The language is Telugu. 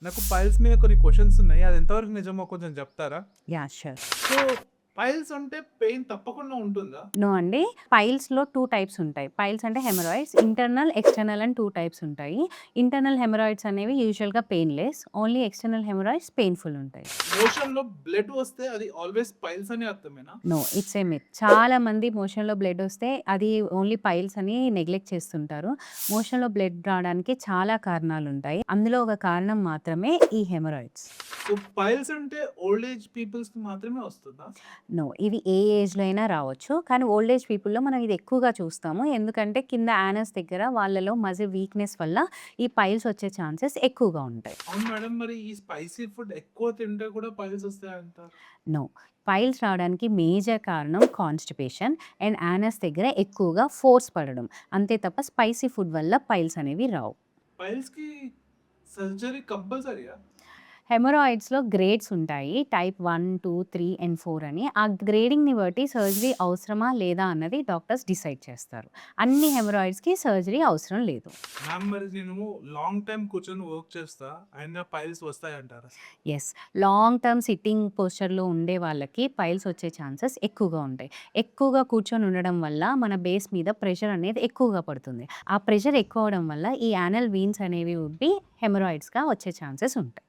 నాకు పైల్స్ మీద కొన్ని క్వెషన్స్ ఉన్నాయి. అది ఎంతవరకు నిజమో కొంచెం చెప్తారా? యాహ్! ష్యూర్. సో, పైల్స్ అంటే పెయిన్ తప్పకుండా ఉంటుందా? నో అండి. పైల్స్‌లో 2 టైప్స్ ఉంటాయి. పైల్స్ అంటే హెమరాయిడ్స్. ఇంటర్నల్, ఎక్స్‌టర్నల్ అని 2 టైప్స్ ఉంటాయి. ఇంటర్నల్ హెమరాయిడ్స్ అనేవి యూజువల్‌గా painless. Only external haemorrhoids painful ఉంటాయి. మోషన్‌లో బ్లడ్ వస్తే అది ఆల్‌వేస్ పైల్స్ అని అర్థమేనా? నో. It's a myth. చాలా మంది మోషన్‌లో బ్లడ్ ఒస్తే అది ఓన్లీ పైల్స్ అని నెగ్లెక్ట్ చేస్తుంటారు. మోషన్‌లో బ్లడ్ రావడానికి చాలా కారణాలుంటాయి. అందులో ఒక కారణం మాత్రమే ఈ హెమరాయిడ్స్. సో, పైల్స్ అంటే ఓల్డ్ ఏజ్ పీపుల్స్‌కి మాత్రమే వస్తుందా? నో. ఇవి ఏ ఏజ్‌లో అయినా రావచ్చు. కానీ ఓల్డ్ ఏజ్ పీపుల్‌లో మనం ఇది ఎక్కువగా చూస్తాము. ఎందుకంటే కింద యానస్ దగ్గర వాళ్ళలో మజిల్ వీక్‌నెస్ వల్ల ఈ పైల్స్ వచ్చే ఛాన్సెస్ ఎక్కువగా ఉంటాయి. అవును మేడం. మరి ఈ స్పైసీ ఫుడ్ ఎక్కువ తింటే కూడా పైల్స్ వస్తాయంటారు. నో. పైల్స్ రావడానికి మేజర్ కారణం కాన్‌స్టిపేషన్ అండ్ యానస్ దగ్గర ఎక్కువగా ఫోర్స్ పడడం. అంతే తప్ప స్పైసీ ఫుడ్ వల్ల పైల్స్ అనేవి రావు. పైల్స్‌కి సర్జరీ కంపల్సరీయా? హెమరాయిడ్స్‌లో గ్రేడ్స్ ఉంటాయి. టైప్ 1, 2, 3 అండ్ 4 అని. ఆ గ్రేడింగ్‌ని బట్టి సర్జరీ అవసరమా లేదా అన్నది డాక్టర్స్ డిసైడ్ చేస్తారు. అన్ని హెమరాయిడ్స్‌కి సర్జరీ అవసరం లేదు. మ్యామ్ మరి నేను లాంగ్ టైమ్ కూర్చొని వర్క్ చేస్తా. అయినా పైల్స్ వస్తాయంటారా? యెస్. లాంగ్ టర్మ్ సిట్టింగ్ పోస్చర్‌లో ఉండే వాళ్ళకి పైల్స్ వచ్చే ఛాన్సెస్ ఎక్కువగా ఉంటాయి. ఎక్కువగా కూర్చొని ఉండడం వల్ల మన బేస్ మీద ప్రెషర్ అనేది ఎక్కువగా పడుతుంది. ఆ ప్రెషర్ ఎక్కువ అవ్వడం వల్ల ఈ యానల్ వీన్స్ అనేవి ఉబ్బి హెమరాయిడ్స్‌గా వచ్చే ఛాన్సెస్ ఉంటాయి.